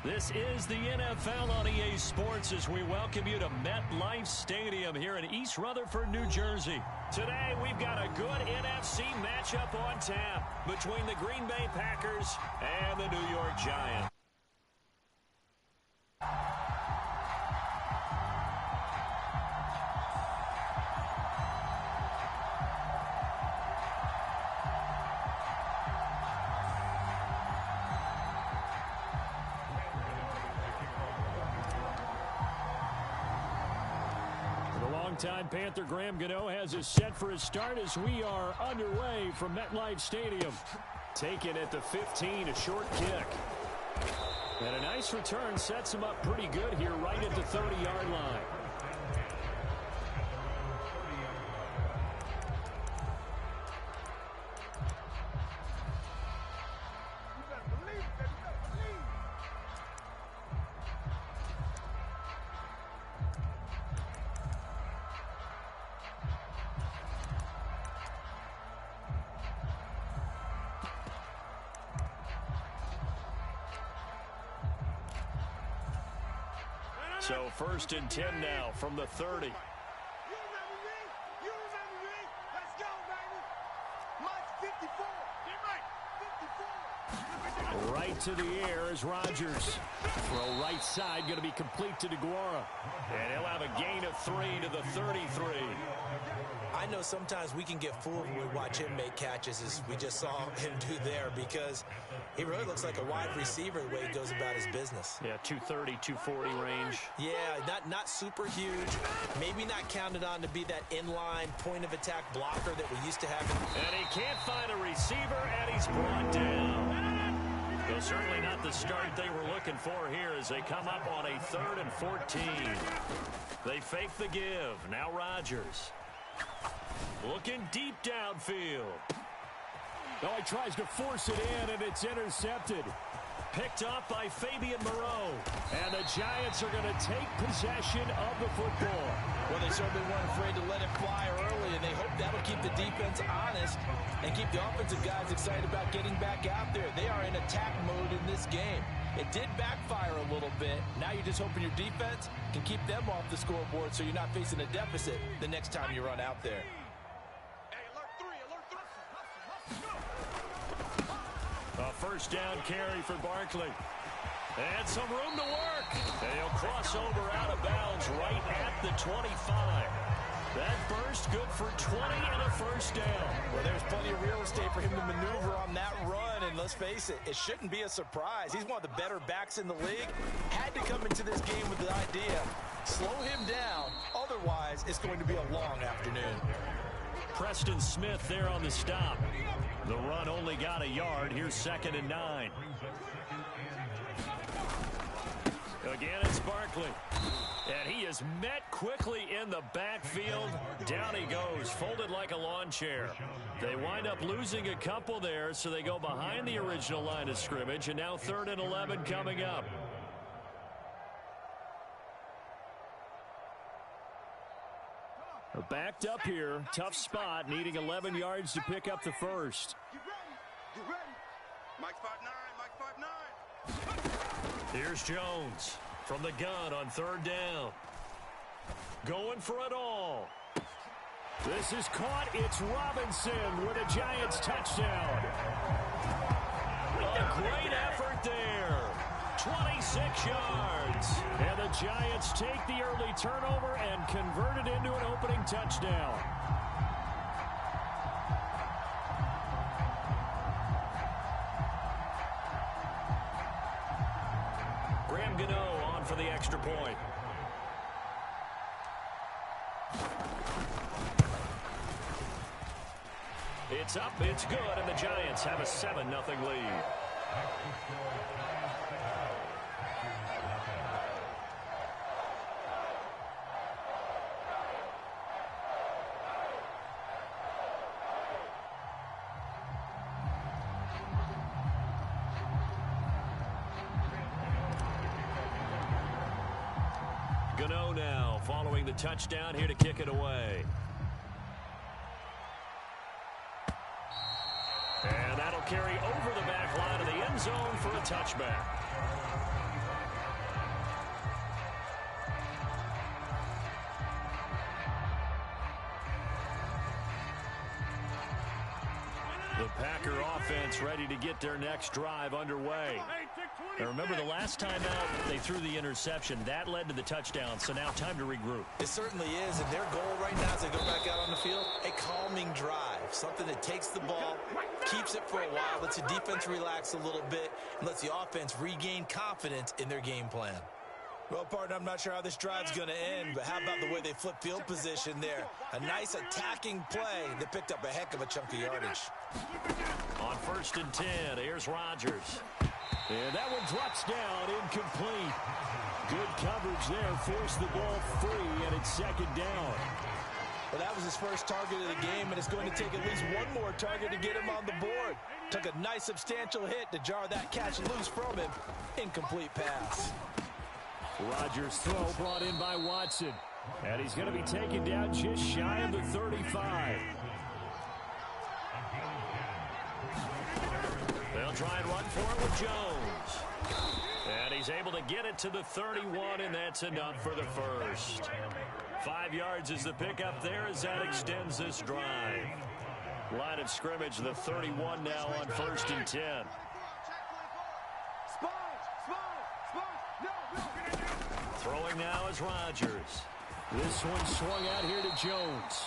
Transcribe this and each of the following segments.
This is the NFL on EA Sports as we welcome you to MetLife Stadium here in East Rutherford, New Jersey. Today, we've got a good NFC matchup on tap between the Green Bay Packers and the New York Giants. Time Panther Graham Gano has us set for his start as we are underway from MetLife Stadium. Taken at the 15, a short kick. And a nice return sets him up pretty good here right at the 30-yard line. So 1st and 10 now from the 30. Right to the air is Rodgers. Throw right side going to be complete to DeGuara. And he'll have a gain of 3 to the 33. I know sometimes we can get fooled when we watch him make catches as we just saw him do there because he really looks like a wide receiver the way he goes about his business. Yeah, 230, 240 range. Yeah, not super huge. Maybe not counted on to be that inline point-of-attack blocker that we used to have. And he can't find a receiver, and he's brought down. Well, certainly not the start they were looking for here as they come up on a 3rd and 14. They fake the give. Now Rodgers. Looking deep downfield. Oh, he tries to force it in, and it's intercepted. Picked up by Fabian Moreau. And the Giants are going to take possession of the football. Well, they certainly weren't afraid to let it fly early, and they hope that'll keep the defense honest and keep the offensive guys excited about getting back out there. They are in attack mode in this game. It did backfire a little bit. Now you're just hoping your defense can keep them off the scoreboard so you're not facing a deficit the next time you run out there. A 1st down carry for Barkley. And some room to work. And he'll cross over out of bounds right at the 25. That burst good for 20 and a 1st down. Well, there's plenty of real estate for him to maneuver on that run. And let's face it, it shouldn't be a surprise. He's one of the better backs in the league. Had to come into this game with the idea, slow him down. Otherwise, it's going to be a long afternoon. Preston Smith there on the stop. The run only got a yard. Here's 2nd and 9. Again, it's Barkley. And he is met quickly in the backfield. Down he goes, folded like a lawn chair. They wind up losing a couple there, so they go behind the original line of scrimmage, and now 3rd and 11 coming up. Backed up here, tough spot, needing 11 yards to pick up the 1st. You ready? Mike's 5'9", Mike's 5'9". Here's Jones from the gun on 3rd down. Going for it all. This is caught. It's Robinson with a Giants touchdown. A great effort there. 26 yards. And the Giants take the early turnover and convert it into an opening touchdown. Graham Gano on for the extra point. It's up, it's good, and the Giants have a 7-0 lead. Gano now following the touchdown here to kick it away. And that'll carry over the back line of the end zone for a touchback. The Packer offense ready to get their next drive underway. Now remember, the last time out, they threw the interception. That led to the touchdown, so now time to regroup. It certainly is, and their goal right now as they go back out on the field, a calming drive. Something that takes the ball, keeps it for a while, lets the defense relax a little bit, and lets the offense regain confidence in their game plan. Well, partner, I'm not sure how this drive's going to end, but how about the way they flip field position there? A nice attacking play that picked up a heck of a chunk of yardage. On 1st and 10, here's Rodgers. And that one drops down, incomplete. Good coverage there, forced the ball free, and it's 2nd down. Well, that was his first target of the game, and it's going to take at least one more target to get him on the board. Took a nice substantial hit to jar that catch loose from him. Incomplete pass. Rodgers' throw brought in by Watson. And he's going to be taken down just shy of the 35. They'll try and run for it with Jones. And he's able to get it to the 31, and that's enough for the first. 5 yards is the pickup there as that extends this drive. Line of scrimmage, the 31 now on 1st and 10. Throwing now is Rodgers. This one swung out here to Jones.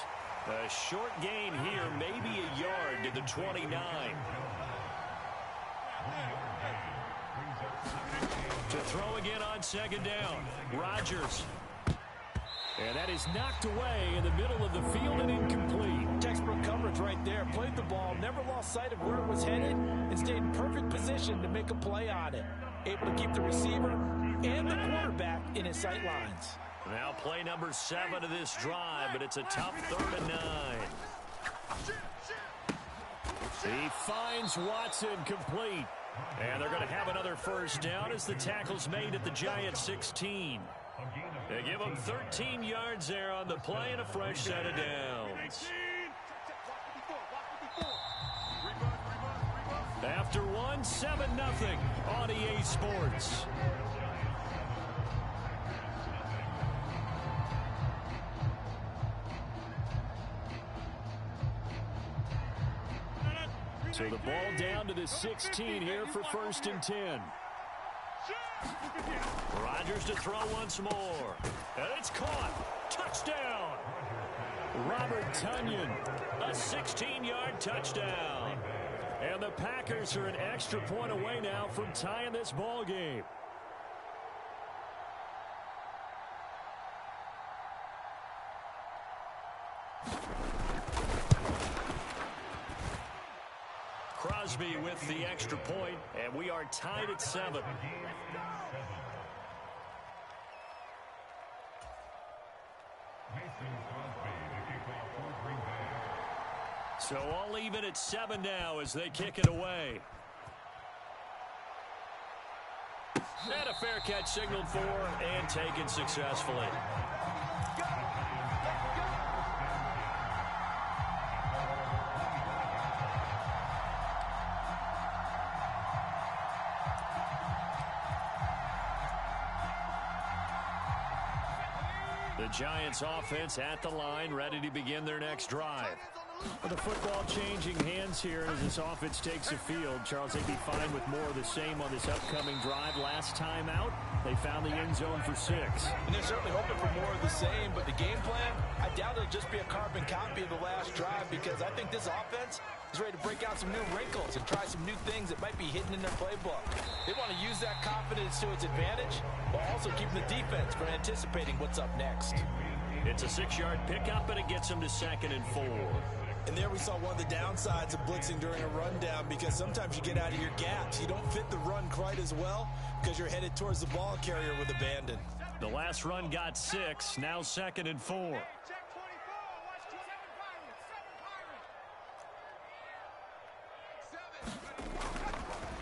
A short gain here, maybe a yard to the 29. To throw again on 2nd down. Rodgers. And that is knocked away in the middle of the field and incomplete. Textbook coverage right there. Played the ball, never lost sight of where it was headed, and stayed in perfect position to make a play on it. Able to keep the receiver and the quarterback in his sight lines. Now play number 7 of this drive, but it's a tough 3rd and 9. He finds Watson complete. And they're going to have another 1st down as the tackle's made at the Giants 16. They give them 13 yards there on the play and a fresh set of downs. After one, 7-0 on EA Sports. So the ball down to the 16 here for 1st and 10. Rodgers to throw once more. And it's caught. Touchdown. Robert Tonyan, a 16-yard touchdown. And the Packers are an extra point away now from tying this ball game. Crosby with the extra point, and we are tied at 7. So all even at 7 now as they kick it away. And a fair catch signaled for and taken successfully. The Giants offense at the line, ready to begin their next drive. With the football changing hands here as this offense takes the field, Charles, they'd be fine with more of the same on this upcoming drive. Last time out, they found the end zone for 6. And they're certainly hoping for more of the same, but the game plan, I doubt it'll just be a carbon copy of the last drive, because I think this offense is ready to break out some new wrinkles and try some new things that might be hidden in their playbook. They want to use that confidence to its advantage, while also keeping the defense from anticipating what's up next. It's a 6-yard pickup, and it gets them to 2nd and 4. And there we saw one of the downsides of blitzing during a rundown, because sometimes you get out of your gaps. You don't fit the run quite as well because you're headed towards the ball carrier with abandon. The last run got 6, now 2nd and 4.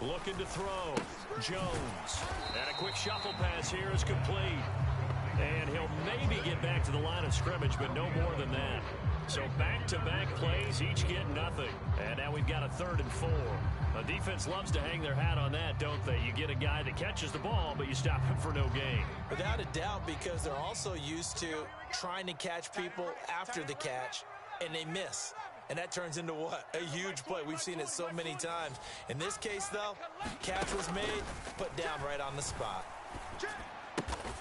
Looking to throw. Jones. And a quick shuffle pass here is complete. And he'll maybe get back to the line of scrimmage, but no more than that. So back-to-back plays, each get nothing. And now we've got a 3rd and 4. A defense loves to hang their hat on that, don't they? You get a guy that catches the ball, but you stop him for no gain. Without a doubt, because they're also used to trying to catch people after the catch, and they miss. And that turns into what? A huge play. We've seen it so many times. In this case, though, catch was made, put down right on the spot.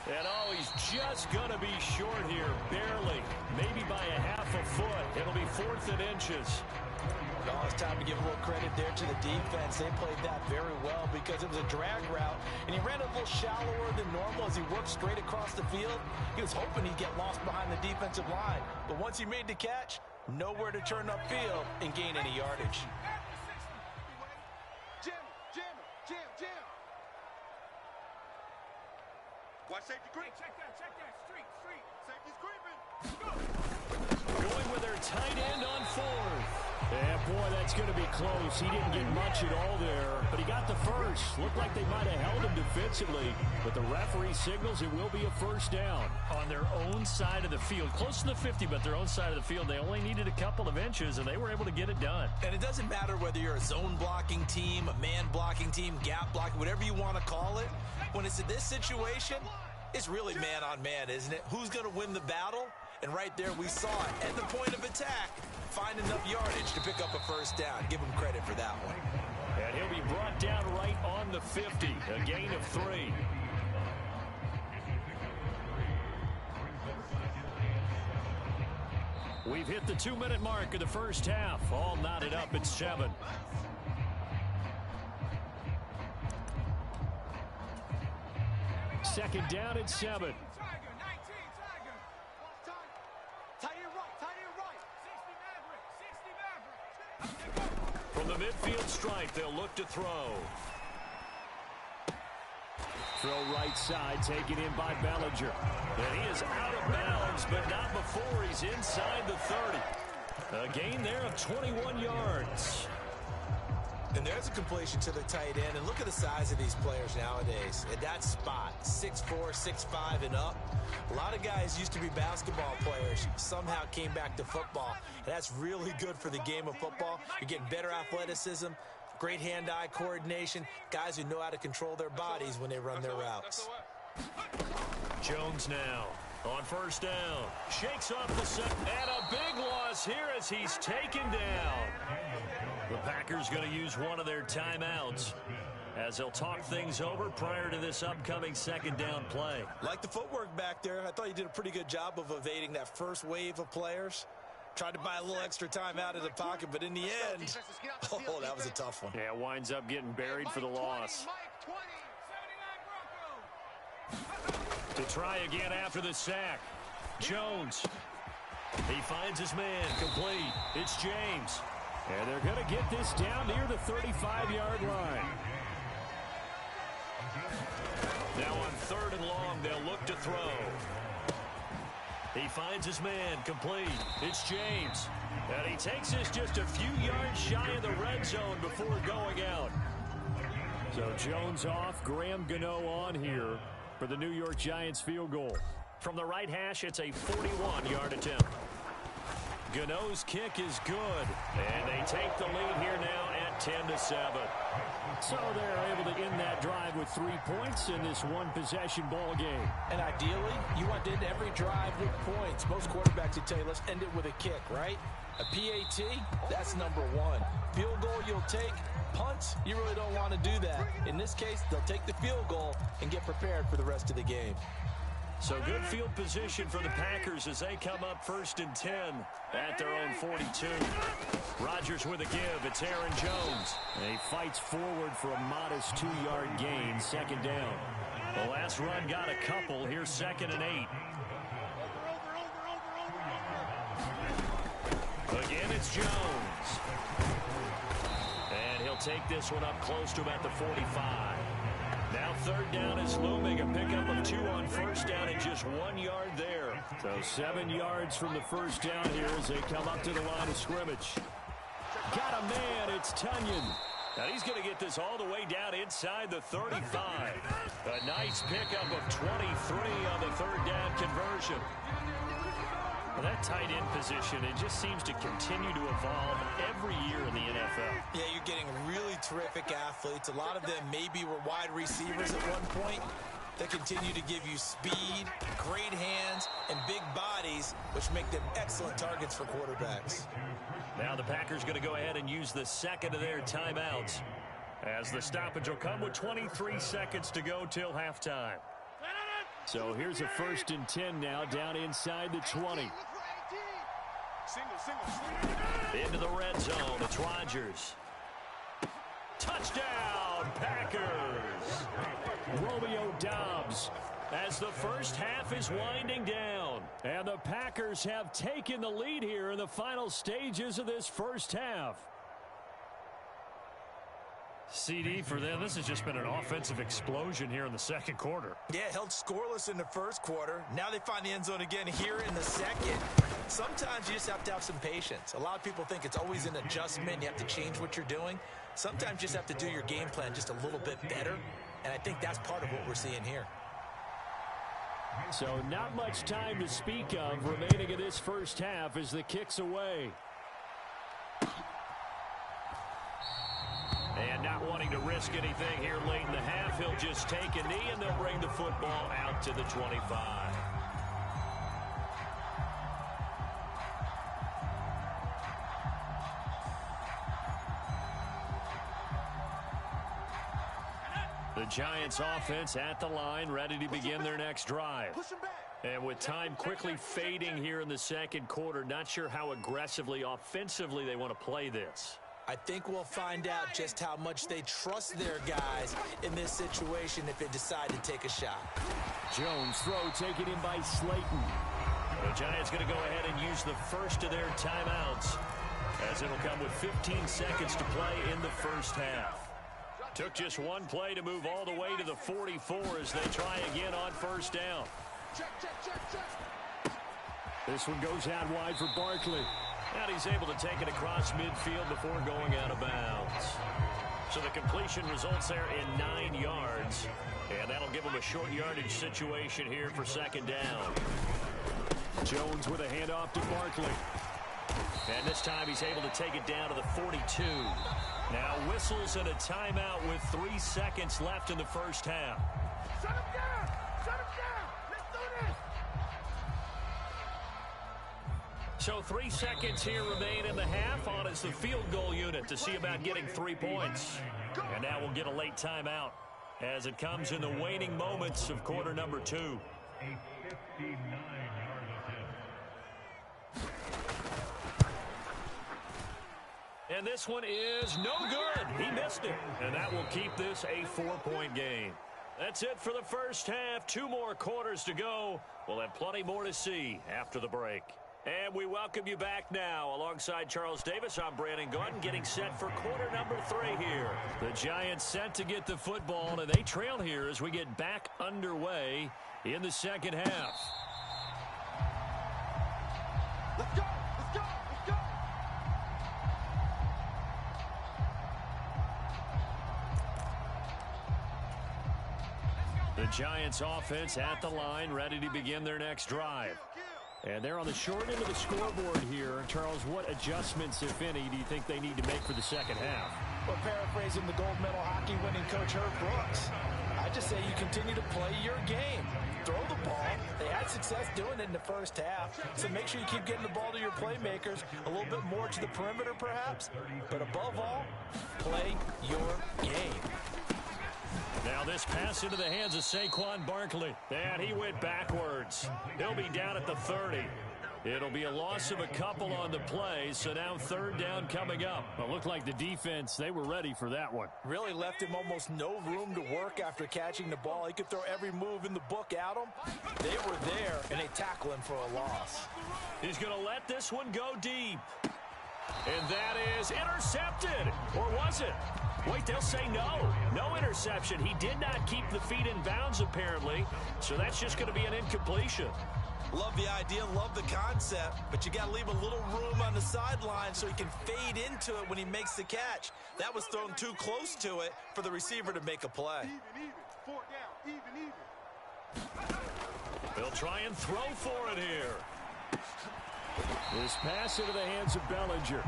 And oh, he's just going to be short here, barely. Maybe by a half a foot. It'll be 4th and inches. Oh, it's time to give a little credit there to the defense. They played that very well because it was a drag route, and he ran a little shallower than normal as he worked straight across the field. He was hoping he'd get lost behind the defensive line, but once he made the catch, nowhere to turn upfield and gain any yardage. Jim. Watch safety creep. Check that. Street. Safety's creeping. Going with their tight end on 4th. Yeah, boy, that's going to be close. He didn't get much at all there, but he got the first. Looked like they might have held him defensively, but the referee signals it will be a 1st down. On their own side of the field, close to the 50, but their own side of the field, they only needed a couple of inches, and they were able to get it done. And it doesn't matter whether you're a zone blocking team, a man blocking team, gap blocking, whatever you want to call it. When it's in this situation, it's really man on man, isn't it? Who's going to win the battle? And right there, we saw it at the point of attack. Find enough yardage to pick up a 1st down. Give him credit for that one. And he'll be brought down right on the 50, a gain of 3. We've hit the 2-minute mark of the first half. All knotted up at 7. Second down at 7. From the midfield stripe, they'll look to throw. Throw right side, taken in by Bellinger. And he is out of bounds, but not before he's inside the 30. A gain there of 21 yards. And there's a completion to the tight end. And look at the size of these players nowadays. At that spot, 6'4", 6'5", and up. A lot of guys used to be basketball players, somehow came back to football. And that's really good for the game of football. You're getting better athleticism, great hand-eye coordination, guys who know how to control their bodies when they run their routes. Jones now on 1st down. Shakes off the set, and a big loss here as he's taken down. The Packers going to use one of their timeouts as they'll talk things over prior to this upcoming 2nd down play. Like the footwork back there, I thought he did a pretty good job of evading that first wave of players. Tried to buy a little extra time out of the pocket, but in the end, oh, that was a tough one. Yeah, winds up getting buried for the loss. To try again after the sack. Jones. He finds his man, complete. It's James. And they're going to get this down near the 35-yard line. Now on 3rd and long, they'll look to throw. He finds his man, complete. It's James. And he takes this just a few yards shy of the red zone before going out. So Jones off, Graham Gano on here for the New York Giants field goal. From the right hash, it's a 41-yard attempt. Gano's kick is good, and they take the lead here now at 10-7. So they're able to end that drive with 3 points in this one-possession ball game. And ideally, you want to end every drive with points. Most quarterbacks would tell you, let's end it with a kick, right? A PAT, that's number 1. Field goal you'll take. Punts, you really don't want to do that. In this case, they'll take the field goal and get prepared for the rest of the game. So good field position for the Packers as they come up 1st and 10 at their own 42. Rodgers with a give. It's Aaron Jones. And he fights forward for a modest 2-yard gain, 2nd down. The last run got a couple. Here's 2nd and 8. Again, it's Jones. And he'll take this one up close to about the 45. Now 3rd down is looming. A pickup of 2 on 1st down and just 1 yard there. So 7 yards from the 1st down here as they come up to the line of scrimmage. Got a man. It's Tunyon. Now he's going to get this all the way down inside the 35. A nice pickup of 23 on the 3rd down conversion. Well, that tight end position, it just seems to continue to evolve every year in the NFL. Yeah, you're getting really terrific athletes. A lot of them maybe were wide receivers at one point. They continue to give you speed, great hands, and big bodies, which make them excellent targets for quarterbacks. Now the Packers going to go ahead and use the second of their timeouts, as the stoppage will come with 23 seconds to go till halftime. So here's a 1st and 10 now, down inside the 20. Into the red zone, it's Rodgers. Touchdown, Packers! Romeo Doubs, as the first half is winding down. And the Packers have taken the lead here in the final stages of this first half. CD, for them, this has just been an offensive explosion here in the second quarter. Yeah, held scoreless in the first quarter. Now they find the end zone again here in the second. Sometimes you just have to have some patience. A lot of people think it's always an adjustment. You have to change what you're doing. Sometimes you just have to do your game plan just a little bit better. And I think that's part of what we're seeing here. So not much time to speak of remaining in this first half as the kick's away. And not wanting to risk anything here late in the half, he'll just take a knee and they'll bring the football out to the 25. The Giants offense at the line, ready to begin their next drive. And with time quickly fading here in the second quarter, not sure how aggressively, offensively they want to play this. I think we'll find out just how much they trust their guys in this situation if they decide to take a shot. Jones throw taken in by Slayton. The Giants going to go ahead and use the first of their timeouts, as it'll come with 15 seconds to play in the first half. Took just one play to move all the way to the 44 as they try again on first down. This one goes out wide for Barkley. And he's able to take it across midfield before going out of bounds. So the completion results there in 9 yards. And that'll give him a short yardage situation here for second down. Jones with a handoff to Barkley. And this time he's able to take it down to the 42. Now whistles and a timeout with 3 seconds left in the first half. Shut him down! Shut him down! Let's do this! So 3 seconds here remain in the half on as the field goal unit to see about getting 3 points. And now we'll get a late timeout as it comes in the waning moments of quarter number 2. And this one is no good. He missed it. And that will keep this a 4-point game. That's it for the first half. 2 more quarters to go. We'll have plenty more to see after the break. And we welcome you back now. Alongside Charles Davis, I'm Brandon Gordon, getting set for quarter number 3 here. The Giants set to get the football, and they trail here as we get back underway in the second half. Let's go! Let's go! Let's go! The Giants offense at the line, ready to begin their next drive. And they're on the short end of the scoreboard here. Charles, what adjustments, if any, do you think they need to make for the second half? Well, paraphrasing the gold medal hockey winning coach Herb Brooks, I just say you continue to play your game. Throw the ball. They had success doing it in the first half, so make sure you keep getting the ball to your playmakers, a little bit more to the perimeter perhaps, but above all, play your game. Now this pass into the hands of Saquon Barkley. And he went backwards. He'll be down at the 30. It'll be a loss of a couple on the play, so now third down coming up. It looked like the defense, they were ready for that one. Really left him almost no room to work after catching the ball. He could throw every move in the book at him. They were there, and they tackle him for a loss. He's going to let this one go deep. And that is intercepted. Or was it? Wait, they'll say no. No interception. He did not keep the feet in bounds, apparently. So that's just going to be an incompletion. Love the idea, love the concept, but you got to leave a little room on the sideline so he can fade into it when he makes the catch. That was thrown too close to it for the receiver to make a play. Even. 4 down. Even. They'll try and throw for it here. This pass into the hands of Bellinger.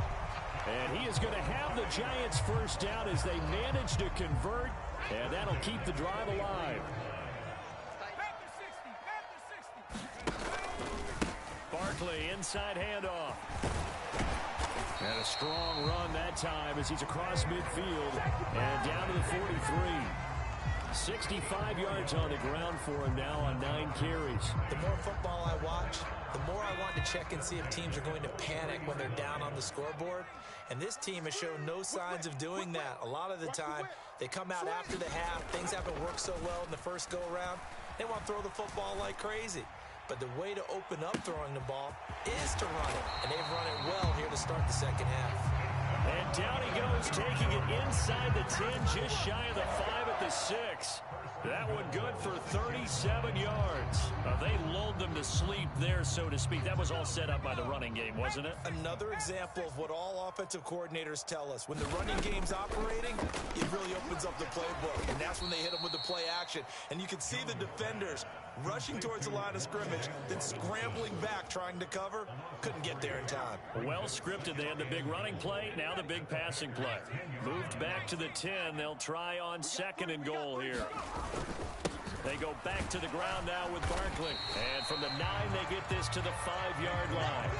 And he is going to have the Giants first down as they manage to convert, and that'll keep the drive alive. Barkley, inside handoff. And a strong run that time as he's across midfield and down to the 43. 65 yards on the ground for him now on 9 carries. The more football I watch, the more I want to check and see if teams are going to panic when they're down on the scoreboard. And this team has shown no signs of doing that. A lot of the time, they come out after the half. Things haven't worked so well in the first go-around. They want to throw the football like crazy. But the way to open up throwing the ball is to run it. And they've run it well here to start the second half. And down he goes, taking it inside the 10, just shy of the 5 at the 6. That one good for 37 yards. They lulled them to sleep there, so to speak. That was all set up by the running game, wasn't it? Another example of what all offensive coordinators tell us. When the running game's operating, it really opens up the playbook. And that's when they hit them with the play action. And you can see the defenders rushing towards the line of scrimmage, then scrambling back, trying to cover. Couldn't get there in time. Well scripted. They had the big running play, now the big passing play. Moved back to the 10. They'll try on 2nd and goal here. They go back to the ground now with Barkley. And from the 9, they get this to the 5-yard line.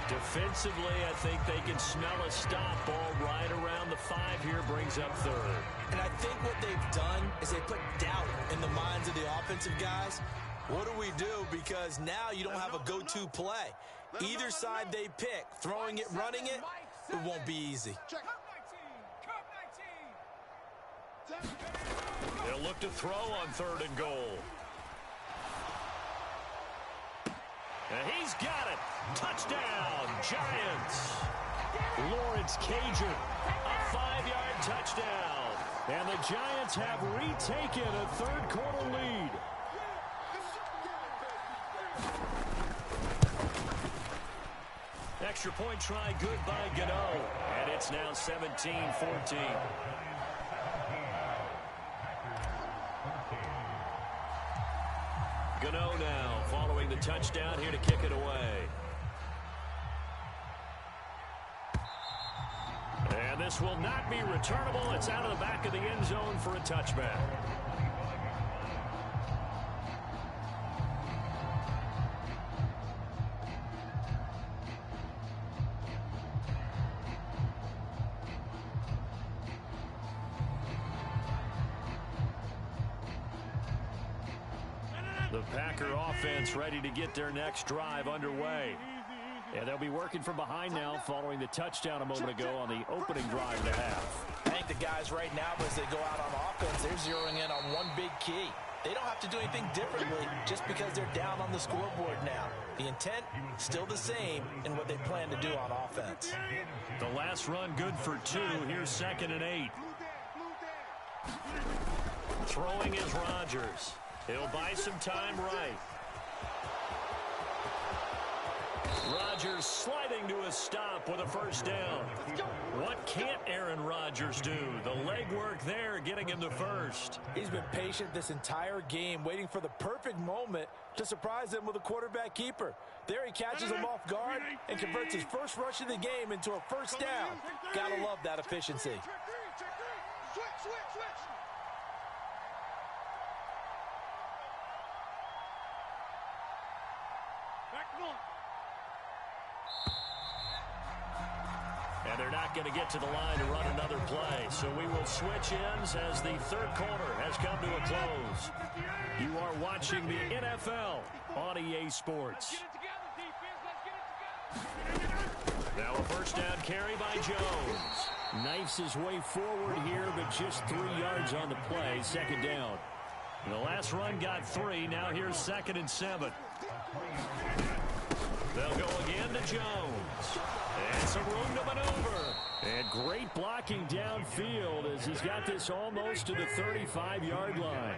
Defensively, I think they can smell a stop. Ball right around the 5 here, brings up 3rd. And I think what they've done is they put doubt in the minds of the offensive guys. What do we do? Because now you don't have a go-to play. Either side they pick, throwing it, running it, it won't be easy. They'll look to throw on 3rd and goal. And he's got it. Touchdown, Giants. Lawrence Cager, a 5-yard touchdown. And the Giants have retaken a 3rd quarter lead. Extra point try good by Gano. And it's now 17-14. Gano now following the touchdown here to kick it away. And this will not be returnable. It's out of the back of the end zone for a touchback. The Packer offense ready to get their next drive underway. And they'll be working from behind now following the touchdown a moment ago on the opening drive of the half. I think the guys right now, as they go out on offense, they're zeroing in on one big key. They don't have to do anything differently just because they're down on the scoreboard now. The intent, still the same in what they plan to do on offense. The last run good for 2. Here's 2nd and 8. Throwing is Rodgers. He'll buy some time right. Rodgers sliding to a stop with a 1st down. What can't Aaron Rodgers do? The legwork there getting him the 1st. He's been patient this entire game, waiting for the perfect moment to surprise them with a quarterback keeper. There he catches him off guard and converts his first rush of the game into a 1st down. Gotta love that efficiency. Switch. And they're not going to get to the line to run another play. So we will switch ends as the 3rd quarter has come to a close. You are watching the NFL on EA Sports. Now a 1st down carry by Jones. Knifes his way forward here, but just 3 yards on the play. 2nd down. The last run got 3. Now here's 2nd and 7. They'll go again to Jones. And some room to maneuver. And great blocking downfield as he's got this almost to the 35-yard line.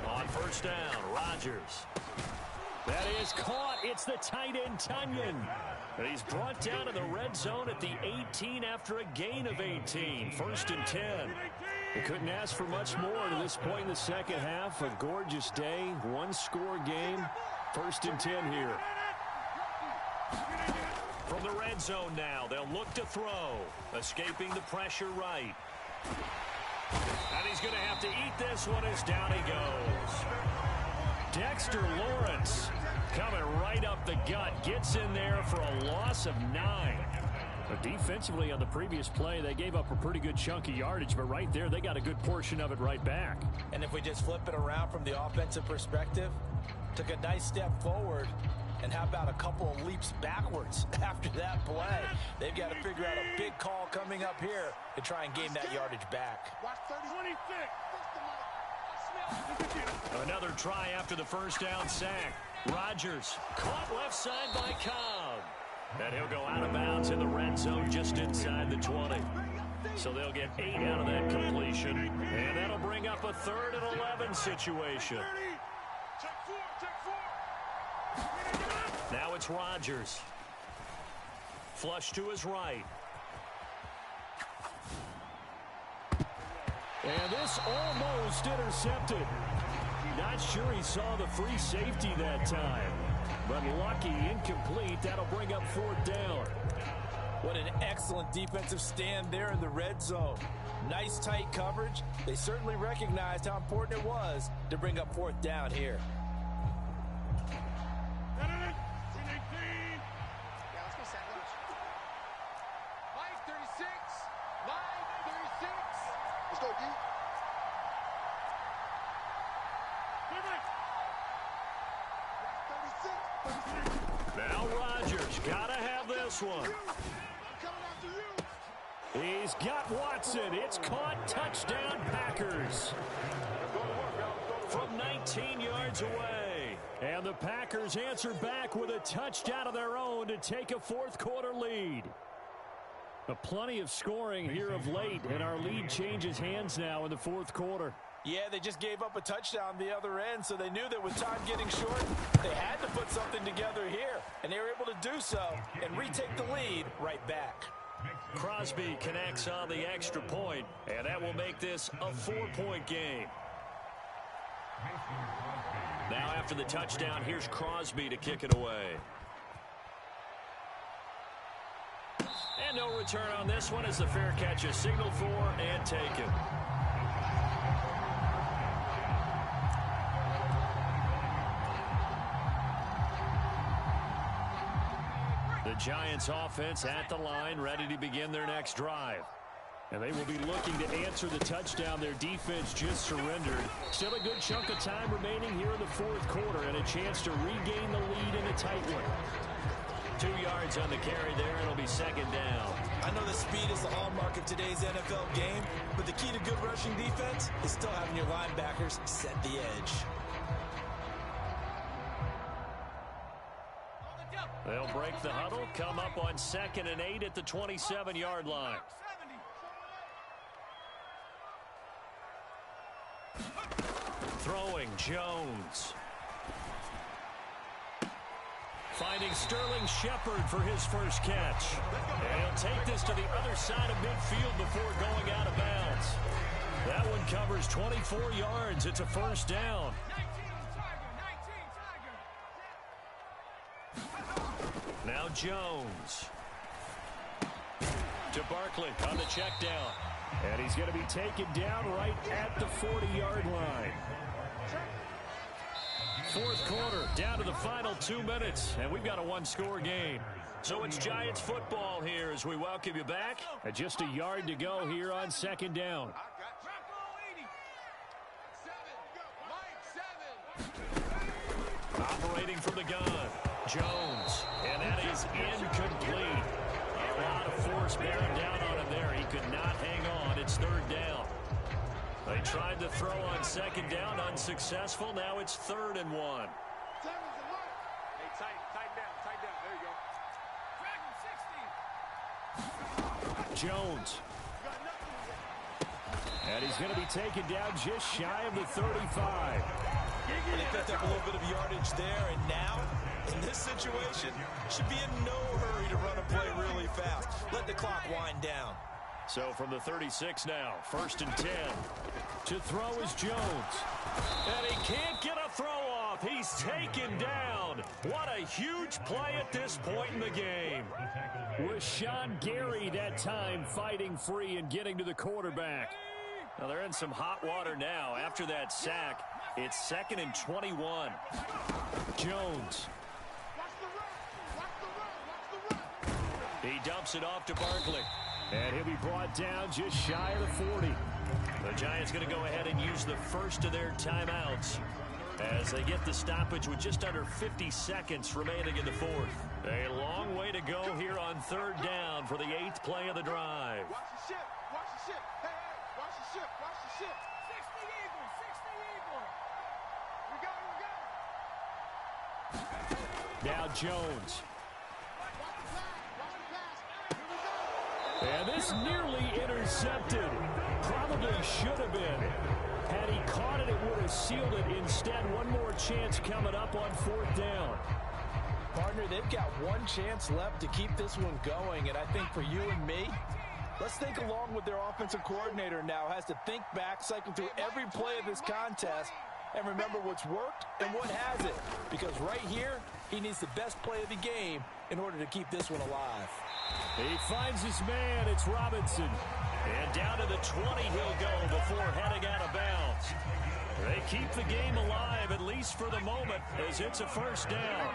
On 1st down, Rodgers. That is caught. It's the tight end, Tunyon. And he's brought down to the red zone at the 18 after a gain of 18. 1st and 10. They couldn't ask for much more to this point in the second half. A gorgeous day, 1-score game. 1st and 10 here. From the red zone now, they'll look to throw. Escaping the pressure right. And he's going to have to eat this one as down he goes. Dexter Lawrence coming right up the gut. Gets in there for a loss of 9. But defensively on the previous play, they gave up a pretty good chunk of yardage. But right there, they got a good portion of it right back. And if we just flip it around from the offensive perspective, took a nice step forward. And how about a couple of leaps backwards after that play? They've got to figure out a big call coming up here to try and gain that yardage back. Watch 26. Another try after the first down sack. Rodgers caught left side by Cobb. And he'll go out of bounds in the red zone just inside the 20. So they'll get 8 out of that completion. And that'll bring up a 3rd and 11 situation. Now it's Rodgers. Flush to his right. And this almost intercepted. Not sure he saw the free safety that time. But lucky, incomplete. That'll bring up 4th down. What an excellent defensive stand there in the red zone. Nice tight coverage. They certainly recognized how important it was to bring up 4th down here. Now Rodgers gotta have this one. He's got Watson. It's caught. Touchdown Packers. From 19 yards away. And the Packers answer back with a touchdown of their own to take a 4th quarter lead. But plenty of scoring here of late, and our lead changes hands now in the 4th quarter. Yeah, they just gave up a touchdown the other end, so they knew that with time getting short, they had to put something together here. And they were able to do so and retake the lead right back. Crosby connects on the extra point, and that will make this a 4-point game. Now after the touchdown, here's Crosby to kick it away. And no return on this one as the fair catch is signaled for and taken. The Giants offense at the line, ready to begin their next drive. And they will be looking to answer the touchdown their defense just surrendered. Still a good chunk of time remaining here in the 4th quarter and a chance to regain the lead in a tight one. 2 yards on the carry there. It'll be 2nd down. I know the speed is the hallmark of today's NFL game, but the key to good rushing defense is still having your linebackers set the edge. They'll break the huddle, come up on 2nd and 8 at the 27-yard line. Throwing Jones. Finding Sterling Shepard for his first catch. And he'll take this to the other side of midfield before going out of bounds. That one covers 24 yards. It's a 1st down. Now Jones. To Barkley on the check down. And he's going to be taken down right at the 40-yard line. 4th quarter, down to the final 2 minutes, and we've got a 1-score game. So it's Giants football here as we welcome you back. And just a yard to go here on 2nd down. Operating from the gun, Jones, and that is incomplete. A lot of force bearing down on him there. He could not hang on. It's 3rd down. They tried to throw on 2nd down, unsuccessful. Now it's 3rd and 1. Hey, tight down. There you go. Jones. And he's going to be taken down just shy of the 35. And he picked up a little bit of yardage there, and now, in this situation, should be in no hurry to run a play really fast. Let the clock wind down. So from the 36 now, 1st and 10. To throw is Jones. And he can't get a throw off. He's taken down. What a huge play at this point in the game. With Sean Gary that time fighting free and getting to the quarterback. Now they're in some hot water now. After that sack, it's 2nd and 21. Jones. He dumps it off to Barkley. And he'll be brought down just shy of the 40. The Giants going to go ahead and use the first of their timeouts as they get the stoppage with just under 50 seconds remaining in the fourth. A long way to go here on 3rd down for the 8th play of the drive. Watch the ship. Watch the ship. Hey, watch the ship. Watch the ship. 60 Eagles. 60 Eagles. We go. Now Jones. And this nearly intercepted. Probably should have been. Had he caught it, it would have sealed it. Instead, one more chance coming up on 4th down. Partner, they've got one chance left to keep this one going, and I think for you and me, let's think along with their offensive coordinator now. Has to think back, cycle through every play of this contest, and remember what's worked and what hasn't. Because right here, he needs the best play of the game in order to keep this one alive. He finds his man. It's Robinson. And down to the 20 he'll go before heading out of bounds. They keep the game alive, at least for the moment, as it's a 1st down.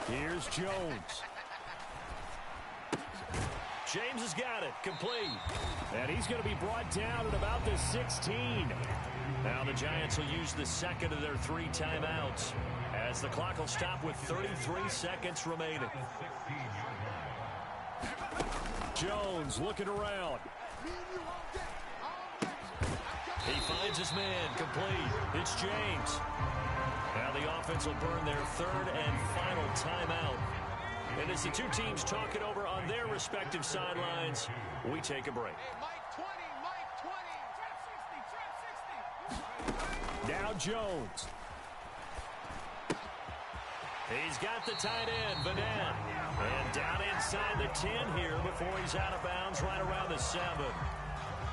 Here's Jones. James has got it. Complete. And he's going to be brought down at about the 16. Now the Giants will use the 2nd of their 3 timeouts as the clock will stop with 33 seconds remaining. Jones looking around. He finds his man. Complete. It's James. Now the offense will burn their 3rd and final timeout. And as the two teams talk it over on their respective sidelines, we take a break. Hey, Mike 20, Mike 20. Trap 60, trap 60. Now Jones. He's got the tight end, Vanette. And down inside the 10 here before he's out of bounds right around the 7.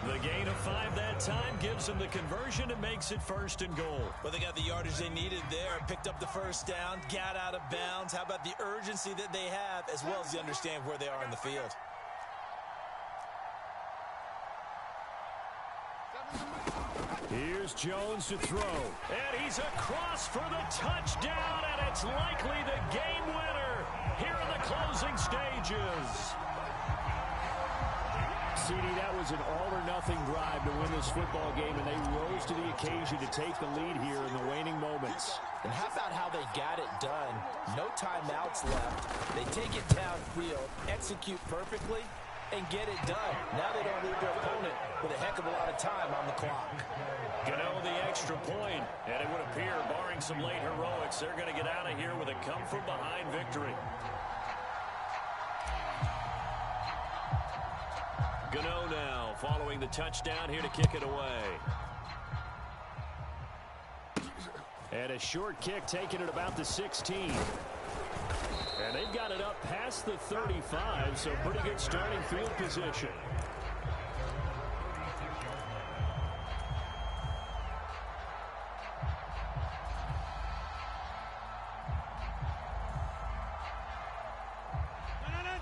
The gain of 5 that time gives them the conversion and makes it 1st and goal. Well, they got the yardage they needed there, picked up the 1st down, got out of bounds. How about the urgency that they have, as well as the understand where they are in the field? Here's Jones to throw. And he's across for the touchdown, and it's likely the game winner here in the closing stages. CD, that was an all-or-nothing drive to win this football game, and they rose to the occasion to take the lead here in the waning moments. And how about how they got it done? No timeouts left. They take it downfield, execute perfectly, and get it done. Now they don't leave their opponent with a heck of a lot of time on the clock. Gano the extra point, and it would appear, barring some late heroics, they're going to get out of here with a come-from-behind victory. Gano now following the touchdown here to kick it away. And a short kick taken at about the 16. And they've got it up past the 35, so pretty good starting field position.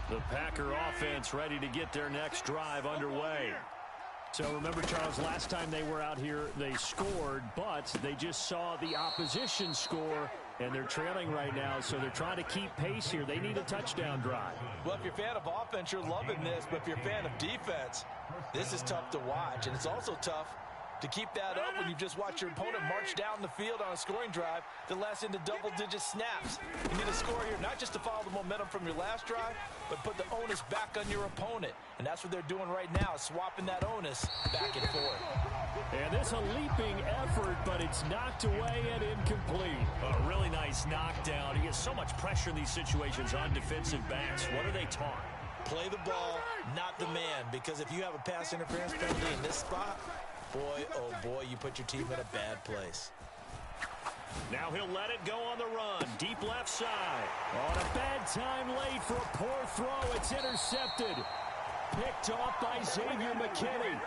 The Packer offense ready to get their next drive underway. So remember, Charles, last time they were out here, they scored, but they just saw the opposition score, and they're trailing right now, so they're trying to keep pace here. They need a touchdown drive. Well, if you're a fan of offense, you're loving this, but if you're a fan of defense, this is tough to watch, and it's also tough to keep that up when you just watch your opponent march down the field on a scoring drive that lasts into double-digit snaps. You need a score here not just to follow the momentum from your last drive, but put the onus back on your opponent. And that's what they're doing right now, swapping that onus back and forth. And this a leaping effort, but it's knocked away and incomplete. A really nice knockdown. He gets so much pressure in these situations on defensive backs. What are they taught? Play the ball, not the man, because if you have a pass interference penalty in this spot, boy, oh boy, you put your team in a bad place. Now he'll let it go on the run. Deep left side. On a bad time late for a poor throw. It's intercepted. Picked off by Xavier McKinney.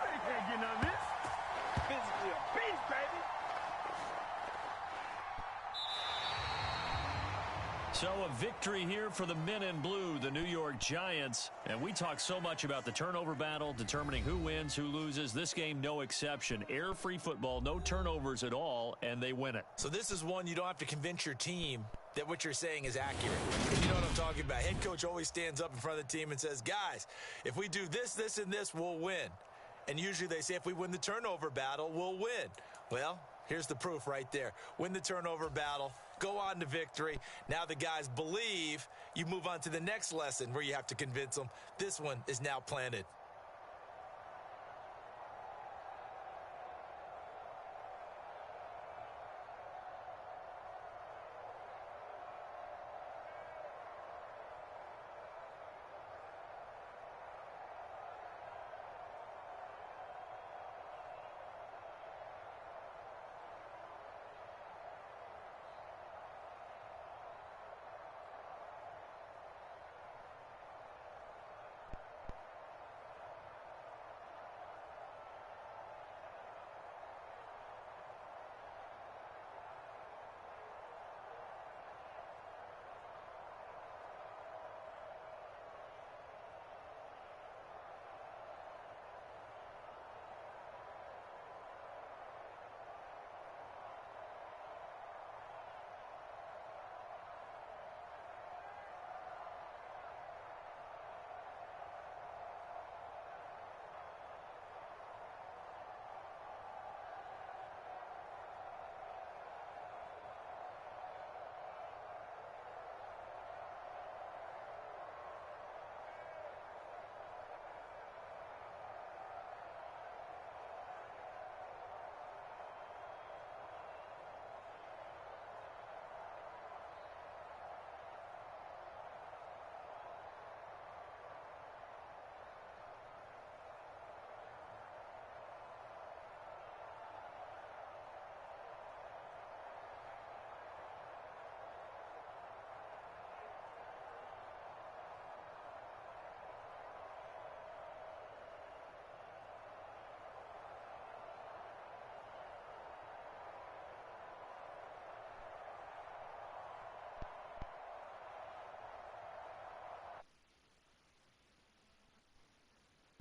So a victory here for the men in blue, the New York Giants. And we talk so much about the turnover battle, determining who wins, who loses. This game, no exception. Air-free football, no turnovers at all, and they win it. So this is one you don't have to convince your team that what you're saying is accurate. You know what I'm talking about. Head coach always stands up in front of the team and says, guys, if we do this, this, and this, we'll win. And usually they say if we win the turnover battle, we'll win. Well, here's the proof right there. Win the turnover battle. Go on to victory. Now the guys believe. You move on to the next lesson where you have to convince them. This one is now planted.